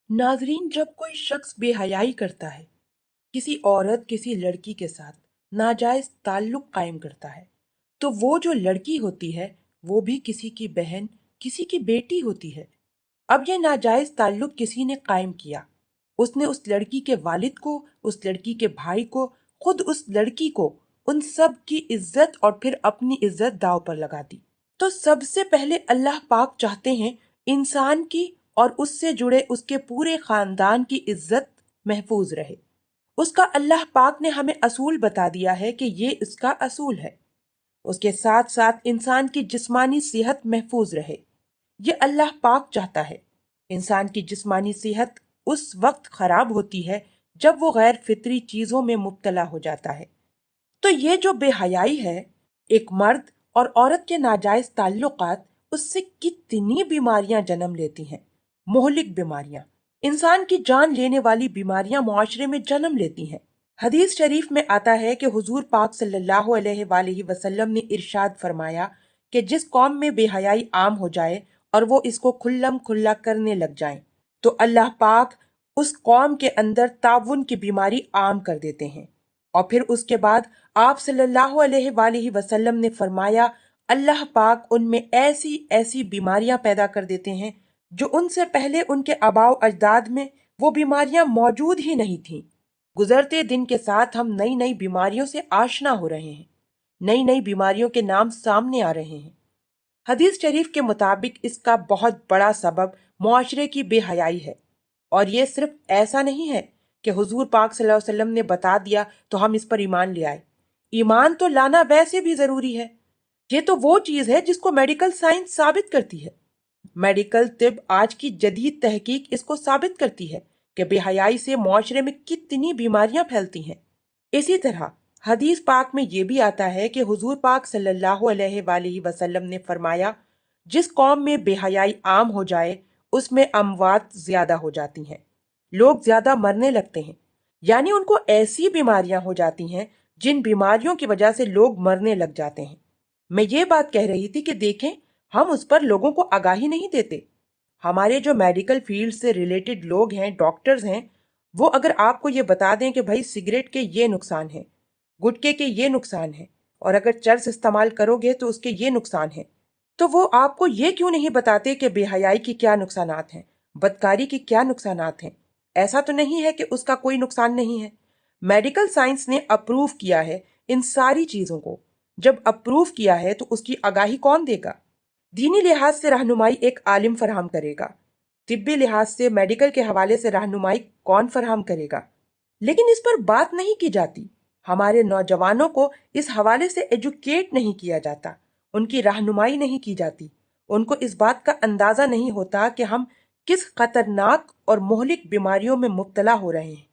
नाजरीन, जब कोई शख्स बेहयाई करता है, किसी औरत किसी लड़की के साथ नाजायज ताल्लुक कायम करता है, तो वो जो लड़की होती है वो भी किसी की बहन, किसी की बेटी होती है। अब ये नाजायज ताल्लुक किसी ने कायम किया, उसने उस लड़की के वालिद को, उस लड़की के भाई को, खुद उस लड़की को, उन सब की इज्जत और फिर अपनी इज्जत दांव पर लगा दी। तो सबसे पहले अल्लाह पाक चाहते हैं इंसान की और उससे जुड़े उसके पूरे खानदान की इज्जत महफूज रहे। उसका अल्लाह पाक ने हमें असूल बता दिया है कि ये इसका असूल है। उसके साथ साथ इंसान की जिस्मानी सेहत महफूज रहे। ये अल्लाह पाक चाहता है। इंसान की जिस्मानी सेहत उस वक्त खराब होती है जब वो गैर फितरी चीजों में मुब्तला हो जाता है। तो ये जो बेहयाई है, एक मर्द और औरत के नाजायज ताल्लुकात, उससे कितनी बीमारियां जन्म लेती हैं। मोहलिक बीमारियां, इंसान की जान लेने वाली बीमारियां मुआशरे में जन्म लेती हैं। हदीस शरीफ में आता है कि हुजूर पाक सल्लल्लाहु अलैहि वसल्लम ने इरशाद फरमाया कि जिस कौम में बेहयाई आम हो जाए और वो इसको खुल्लम खुल्ला करने लग जाएं, तो अल्लाह पाक उस कौम के अंदर ताउन की बीमारी आम कर देते हैं। और फिर उसके बाद आप सल्लल्लाहु अलैहि वसल्लम ने फरमाया, अल्लाह पाक उनमें ऐसी ऐसी बीमारियां पैदा कर देते हैं जो उनसे पहले उनके आबाओ अजदाद में वो बीमारियां मौजूद ही नहीं थीं। गुजरते दिन के साथ हम नई नई बीमारियों से आशना हो रहे हैं, नई नई बीमारियों के नाम सामने आ रहे हैं। हदीस शरीफ के मुताबिक इसका बहुत बड़ा सबब मुआशरे की बेहयाई है। और ये सिर्फ ऐसा नहीं है कि हुजूर पाक सल्लल्लाहु अलैहि वसल्लम ने बता दिया तो हम इस पर ईमान ले आए। ईमान तो लाना वैसे भी जरूरी है। ये तो वो चीज है जिसको मेडिकल साइंस साबित करती है। मेडिकल तिब आज की जदीद तहकीक इसको साबित करती है कि बेहयाई से मुआशरे में कितनी बीमारियां फैलती हैं। इसी तरह हदीस पाक में ये भी आता है कि हुजूर पाक सल्लल्लाहु अलैहि वसल्लम ने फरमाया, जिस कौम में बेहयाई आम हो जाए उसमें अमवात ज्यादा हो जाती हैं, लोग ज्यादा मरने लगते हैं। यानी उनको ऐसी बीमारियां हो जाती हैं जिन बीमारियों की वजह से लोग मरने लग जाते हैं। मैं ये बात कह रही थी कि देखें, हम उस पर लोगों को आगाही नहीं देते। हमारे जो मेडिकल फील्ड से रिलेटेड लोग हैं, डॉक्टर्स हैं, वो अगर आपको ये बता दें कि भाई सिगरेट के ये नुकसान हैं, गुटखे के ये नुकसान हैं, और अगर चर्स इस्तेमाल करोगे तो उसके ये नुकसान हैं, तो वो आपको ये क्यों नहीं बताते कि बेहयाई की क्या नुकसानात हैं, बदकारी की क्या नुकसानात हैं। ऐसा तो नहीं है कि उसका कोई नुकसान नहीं है। मेडिकल साइंस ने अप्रूव किया है इन सारी चीजों को। जब अप्रूव किया है तो उसकी आगाही कौन देगा? दीनी लिहाज से रहनुमाई एक आलिम फराहम करेगा। तिब्बी लिहाज से, मेडिकल के हवाले से रहनुमाई कौन फराहम करेगा? लेकिन इस पर बात नहीं की जाती। हमारे नौजवानों को इस हवाले से एजुकेट नहीं किया जाता, उनकी रहनुमाई नहीं की जाती। उनको इस बात का अंदाजा नहीं होता कि हम किस खतरनाक और मोहलिक बीमारियों में मुब्तला हो रहे हैं।